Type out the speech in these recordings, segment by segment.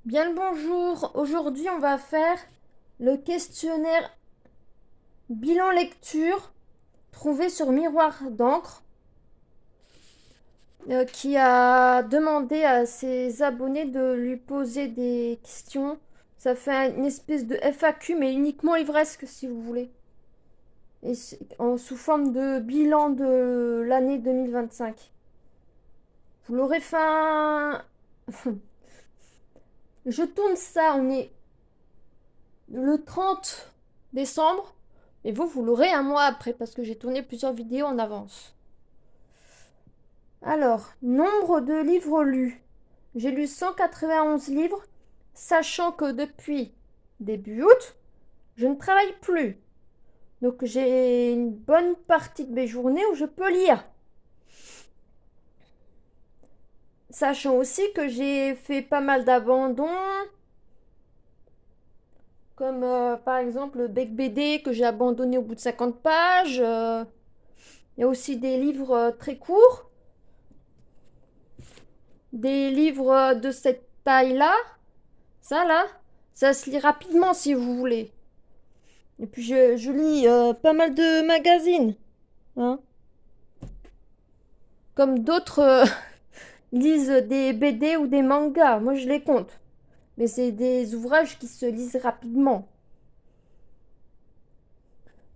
Bien le bonjour, aujourd'hui on va faire le questionnaire bilan lecture trouvé sur Miroir d'encre qui a demandé à ses abonnés de lui poser des questions. Ça fait une espèce de FAQ mais uniquement livresque si vous voulez. Et sous forme de bilan de l'année 2025. Vous l'aurez fin... Je tourne ça, on est le 30 décembre. Et vous l'aurez un mois après parce que j'ai tourné plusieurs vidéos en avance. Alors, nombre de livres lus. J'ai lu 191 livres, sachant que depuis début août, je ne travaille plus. Donc j'ai une bonne partie de mes journées où je peux lire. Sachant aussi que j'ai fait pas mal d'abandons, comme par exemple le Bec BD que j'ai abandonné au bout de 50 pages. Il y a aussi des livres très courts. Des livres de cette taille-là, ça là, ça se lit rapidement si vous voulez. Et puis je lis pas mal de magazines, hein. Comme d'autres lisent des BD ou des mangas, moi je les compte. Mais c'est des ouvrages qui se lisent rapidement.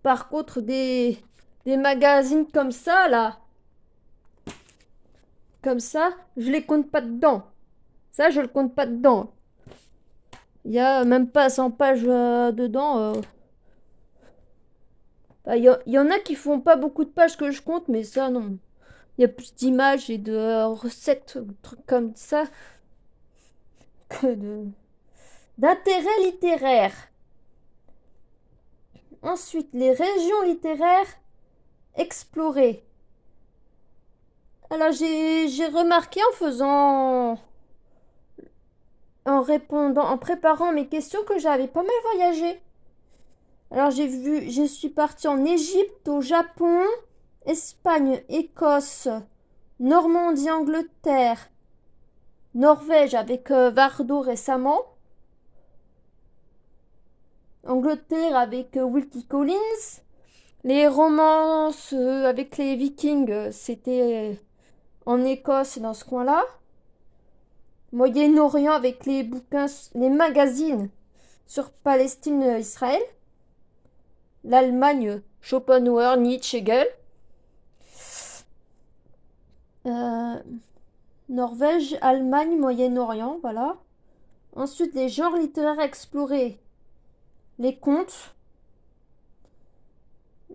Par contre, des magazines comme ça, là, comme ça, je les compte pas dedans. Ça, je le compte pas dedans. Il y a même pas 100 pages dedans. Il y en a qui font pas beaucoup de pages que je compte, mais ça, non. Il y a plus d'images et de recettes, trucs comme ça, que d'intérêt littéraire. Ensuite, les régions littéraires explorées. Alors, j'ai remarqué en répondant, en préparant mes questions que j'avais pas mal voyagé. Alors, je suis partie en Égypte, au Japon, Espagne, Écosse, Normandie, Angleterre, Norvège avec Vardo récemment. Angleterre avec Wilkie Collins. Les romances avec les Vikings, c'était en Écosse, dans ce coin-là. Moyen-Orient avec les bouquins, les magazines sur Palestine-Israël. L'Allemagne, Schopenhauer, Nietzsche, Hegel. Euh, Norvège, Allemagne, Moyen-Orient, voilà. Ensuite, les genres littéraires explorés. Les contes,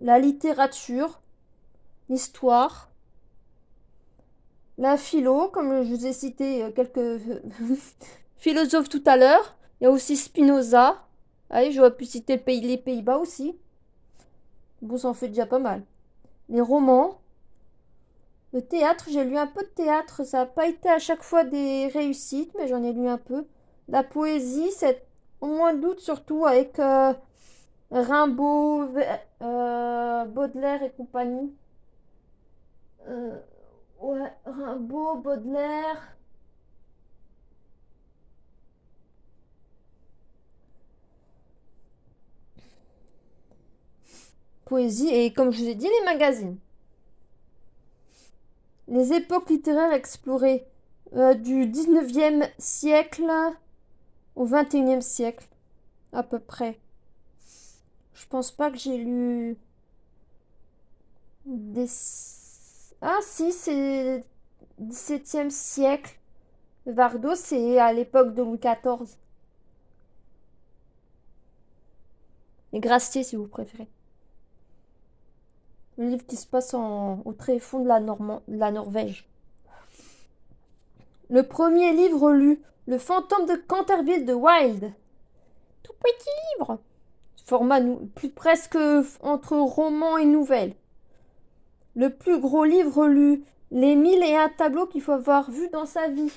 la littérature, l'histoire, la philo, comme je vous ai cité quelques philosophes tout à l'heure. Il y a aussi Spinoza. Allez, j'aurais pu citer les Pays-Bas aussi. Bon, ça en fait déjà pas mal. Les romans, le théâtre, j'ai lu un peu de théâtre. Ça n'a pas été à chaque fois des réussites, mais j'en ai lu un peu. La poésie, c'est au moins d'août surtout avec Rimbaud, Baudelaire et compagnie. Euh, ouais, Rimbaud, Baudelaire. Poésie et comme je vous ai dit, les magazines. Les époques littéraires explorées du 19e siècle au 21e siècle, à peu près. Je pense pas que j'ai lu des... Ah si, c'est 17e siècle. Vardo, c'est à l'époque de Louis XIV. Les Graciers, si vous préférez. Le livre qui se passe au tréfonds de la Norvège. Le premier livre lu, Le fantôme de Canterville de Wilde. Tout petit livre. Format plus presque entre roman et nouvelle. Le plus gros livre lu, Les 1001 tableaux qu'il faut avoir vu dans sa vie.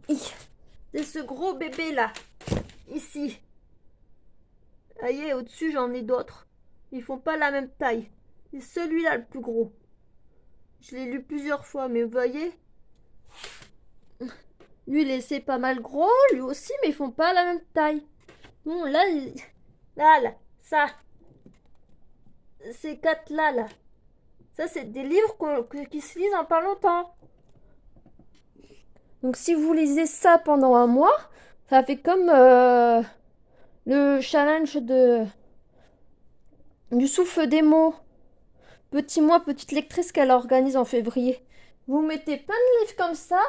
C'est ce gros bébé là, ici. Voyez, au-dessus j'en ai d'autres. Ils font pas la même taille. C'est celui-là le plus gros. Je l'ai lu plusieurs fois, mais vous voyez, Lui, il c'est pas mal gros, lui aussi, mais ils font pas la même taille. Bon, là, là, ça, ces quatre-là, là. Ça, c'est des livres qui se lisent en pas longtemps. Donc, si vous lisez ça pendant un mois, ça fait comme le challenge du souffle des mots. Petit mois, petite lectrice qu'elle organise en février. Vous mettez plein de livres comme ça.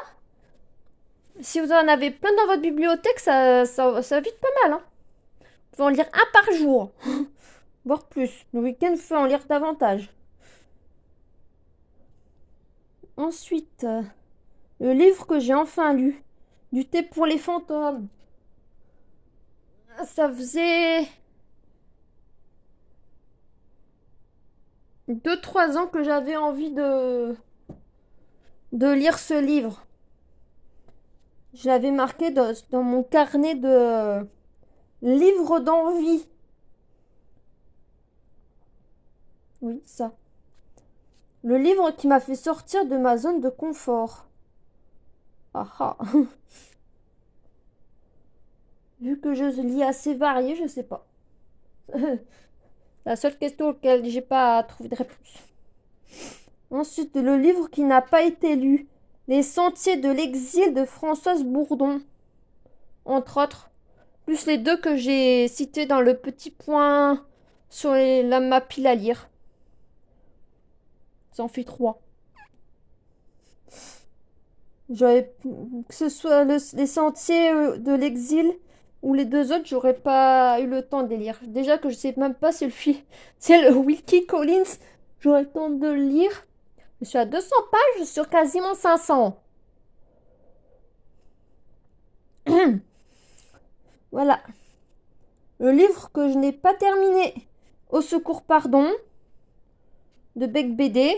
Si vous en avez plein dans votre bibliothèque, ça vite pas mal. Hein. Vous pouvez en lire un par jour. Voire plus. Le week-end, vous pouvez en lire davantage. Ensuite, le livre que j'ai enfin lu. Du thé pour les fantômes. Ça faisait 2-3 ans que j'avais envie de lire ce livre. Je l'avais marqué dans mon carnet de livres d'envie. Oui, ça. Le livre qui m'a fait sortir de ma zone de confort. Ah ah. Vu que je lis assez varié, je sais pas. La seule question auquel j'ai pas trouvé de réponse. Ensuite, le livre qui n'a pas été lu. Les Sentiers de l'exil de Françoise Bourdon. Entre autres. Plus les deux que j'ai cités dans le petit point sur ma pile à lire. Ça en fait 3. Que ce soit les Sentiers de l'exil ou les deux autres, j'aurais pas eu le temps de les lire. Déjà que je sais même pas si c'est le Wilkie Collins, j'aurais le temps de le lire. Je suis à 200 pages sur quasiment 500. Voilà. Le livre que je n'ai pas terminé. Au secours, pardon. De Bec BD.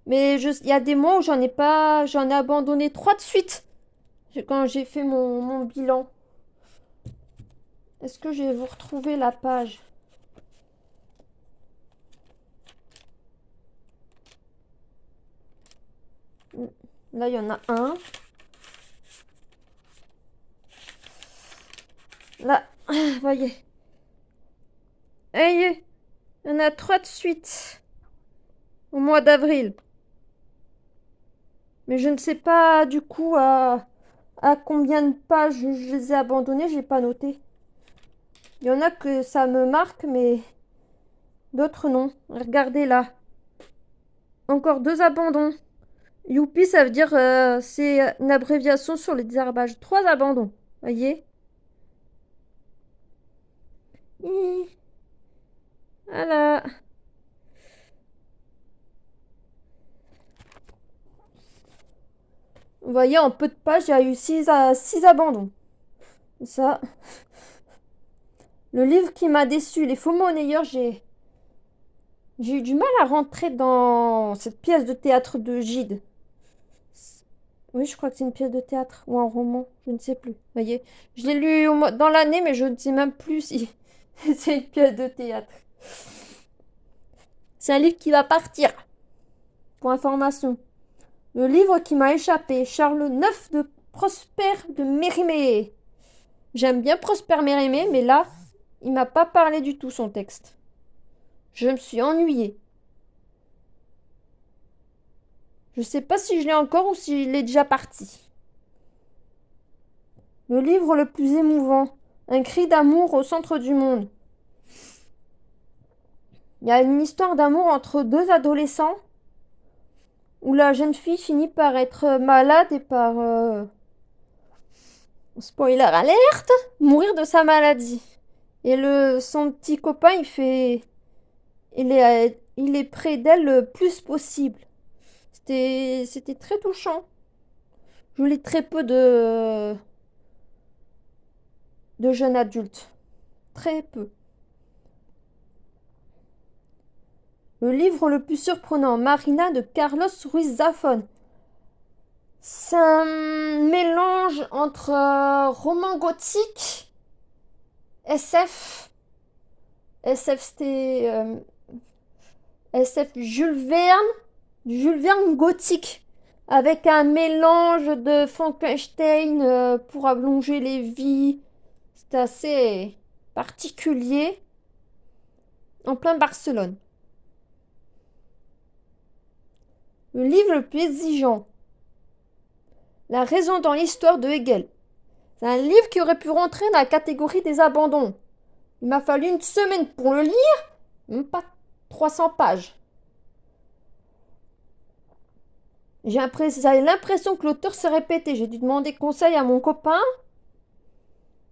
Mais il y a des mois où j'en ai abandonné 3 de suite. Quand j'ai fait mon bilan. Est-ce que je vais vous retrouver la page? Là, il y en a un. Là, voyez. Il y en a 3 de suite. Au mois d'avril. Mais je ne sais pas du coup à combien de pages je les ai abandonnés, j'ai pas noté. Il y en a que ça me marque, mais d'autres non. Regardez là. Encore 2 abandons. Youpi, ça veut dire c'est une abréviation sur les désherbages. 3 abandons. Voyez? Voilà. Vous voyez, en peu de pages, il y a eu 6 abandons. Ça. Le livre qui m'a déçu, Les Faux Monnayeurs, j'ai eu du mal à rentrer dans cette pièce de théâtre de Gide. Oui, je crois que c'est une pièce de théâtre ou un roman, je ne sais plus. Vous voyez, je l'ai lu dans l'année, mais je ne sais même plus si c'est une pièce de théâtre. C'est un livre qui va partir. Pour information. Le livre qui m'a échappé, Charles IX de Prosper de Mérimée. J'aime bien Prosper Mérimée, mais là, il m'a pas parlé du tout son texte. Je me suis ennuyée. Je sais pas si je l'ai encore ou si il est déjà parti. Le livre le plus émouvant. Un cri d'amour au centre du monde. Il y a une histoire d'amour entre 2 adolescents où la jeune fille finit par être malade et par spoiler alerte, mourir de sa maladie. Et son petit copain, il est près d'elle le plus possible. C'était très touchant. Je lis très peu de jeunes adultes. Très peu. Le livre le plus surprenant, Marina de Carlos Ruiz Zafón. C'est un mélange entre roman gothique, SF. SF, c'était SF Jules Verne, du Jules Verne gothique. avec un mélange de Frankenstein pour allonger les vies. C'était assez particulier en plein Barcelone. Le livre le plus exigeant. La raison dans l'histoire de Hegel. C'est un livre qui aurait pu rentrer dans la catégorie des abandons. Il m'a fallu une semaine pour le lire, même pas 300 pages. J'avais l'impression que l'auteur se répétait. J'ai dû demander conseil à mon copain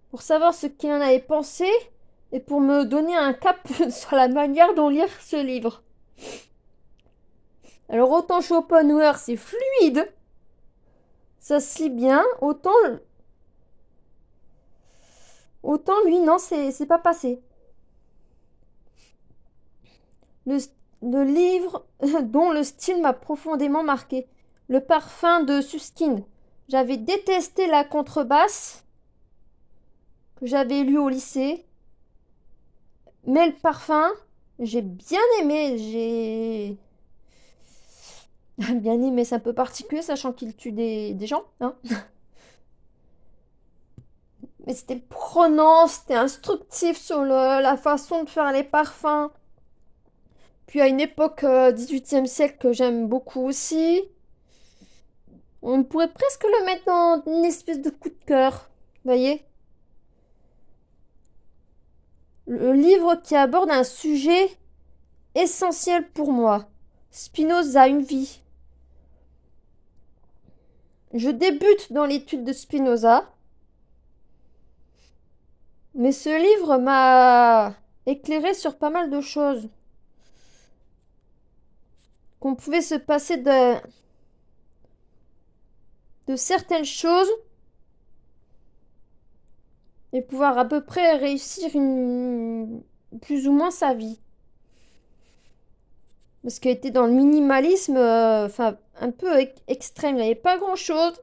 pour savoir ce qu'il en avait pensé et pour me donner un cap sur la manière dont lire ce livre. Alors autant Schopenhauer c'est fluide, ça se lit bien, autant lui non c'est pas passé. Le livre dont le style m'a profondément marqué. Le parfum de Suskind. J'avais détesté la contrebasse que j'avais lu au lycée. Mais le parfum, j'ai bien aimé. J'ai bien aimé, c'est un peu particulier, sachant qu'il tue des gens. Hein. Mais c'était prenant, c'était instructif sur la façon de faire les parfums. Puis à une époque 18e siècle que j'aime beaucoup aussi. On pourrait presque le mettre dans une espèce de coup de cœur. Vous voyez? Le livre qui aborde un sujet essentiel pour moi. Spinoza, une vie. Je débute dans l'étude de Spinoza. Mais ce livre m'a éclairé sur pas mal de choses. Qu'on pouvait se passer de certaines choses et pouvoir à peu près réussir plus ou moins sa vie. Parce qu'il était dans le minimalisme, un peu extrême. Il n'y avait pas grand-chose.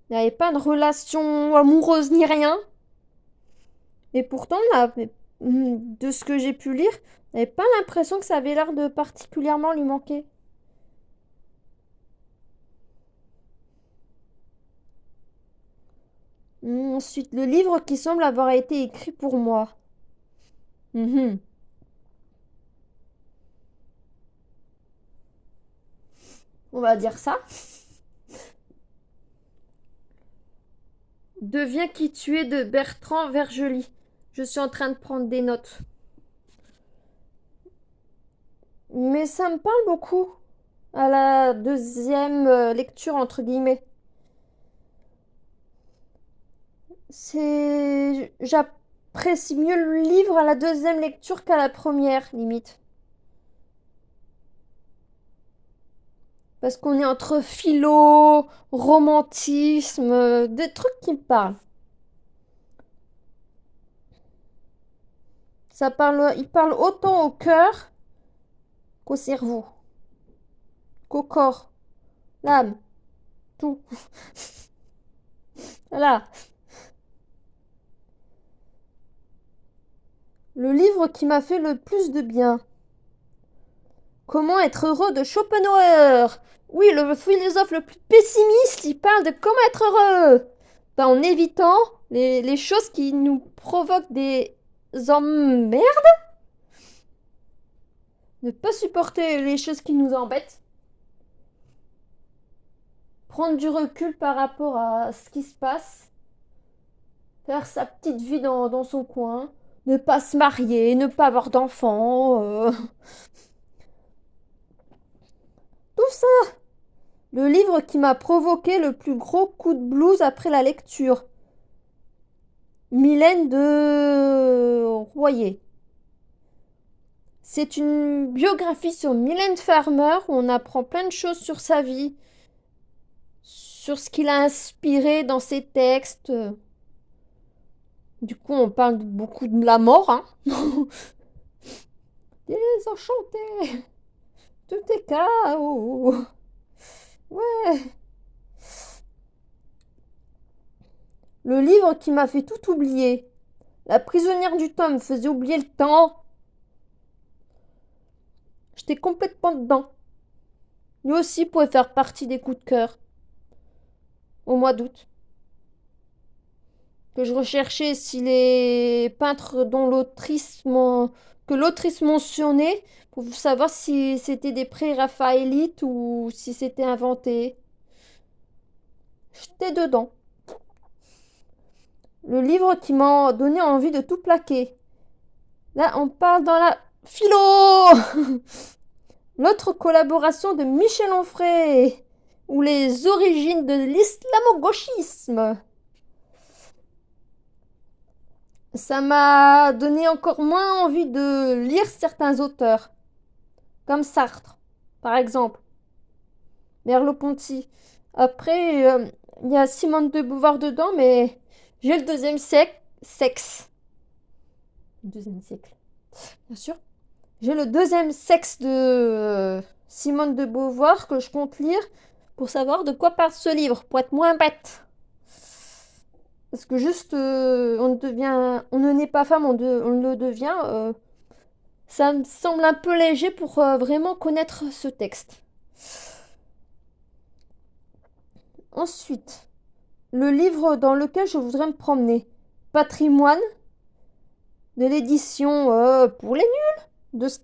Il n'y avait pas de relation amoureuse ni rien. Et pourtant, de ce que j'ai pu lire, je n'avais pas l'impression que ça avait l'air de particulièrement lui manquer. Ensuite, le livre qui semble avoir été écrit pour moi. Mhm. On va dire ça. Deviens qui tu es de Bertrand Vergely. Je suis en train de prendre des notes. Mais ça me parle beaucoup à la deuxième lecture, entre guillemets. J'apprécie mieux le livre à la deuxième lecture qu'à la première, limite. Parce qu'on est entre philo, romantisme, des trucs qui me parlent. Il parle autant au cœur qu'au cerveau, qu'au corps, l'âme, tout. Voilà. Le livre qui m'a fait le plus de bien. Comment être heureux de Schopenhauer. Oui, le philosophe le plus pessimiste, il parle de comment être heureux. En évitant les choses qui nous provoquent des emmerdes. Ne pas supporter les choses qui nous embêtent. Prendre du recul par rapport à ce qui se passe. Faire sa petite vie dans son coin. Ne pas se marier, ne pas avoir d'enfants. Tout ça. Le livre qui m'a provoqué le plus gros coup de blues après la lecture. Mylène de Royer. C'est une biographie sur Mylène Farmer où on apprend plein de choses sur sa vie, sur ce qu'il a inspiré dans ses textes. Du coup, on parle beaucoup de la mort, hein. Désenchanté, tout est chaos. Ouais. Le livre qui m'a fait tout oublier. La prisonnière du temps me faisait oublier le temps. J'étais complètement dedans. Lui aussi pourrait faire partie des coups de cœur au mois d'août. Que je recherchais si les peintres que l'autrice mentionnait pour savoir si c'était des pré-raphaélites ou si c'était inventé. J'étais dedans. Le livre qui m'a donné envie de tout plaquer. Là, on parle dans la philo. L'autre collaboration de Michel Onfray ou les origines de l'islamo-gauchisme. Ça m'a donné encore moins envie de lire certains auteurs, comme Sartre, par exemple, Merleau-Ponty. Après, il y a Simone de Beauvoir dedans, mais j'ai le sexe. Deuxième siècle, bien sûr. J'ai le deuxième sexe de Simone de Beauvoir que je compte lire pour savoir de quoi parle ce livre, pour être moins bête. Parce que juste, on ne naît pas femme, on le devient. Ça me semble un peu léger pour vraiment connaître ce texte. Ensuite, le livre dans lequel je voudrais me promener. Patrimoine, de l'édition pour les nuls, de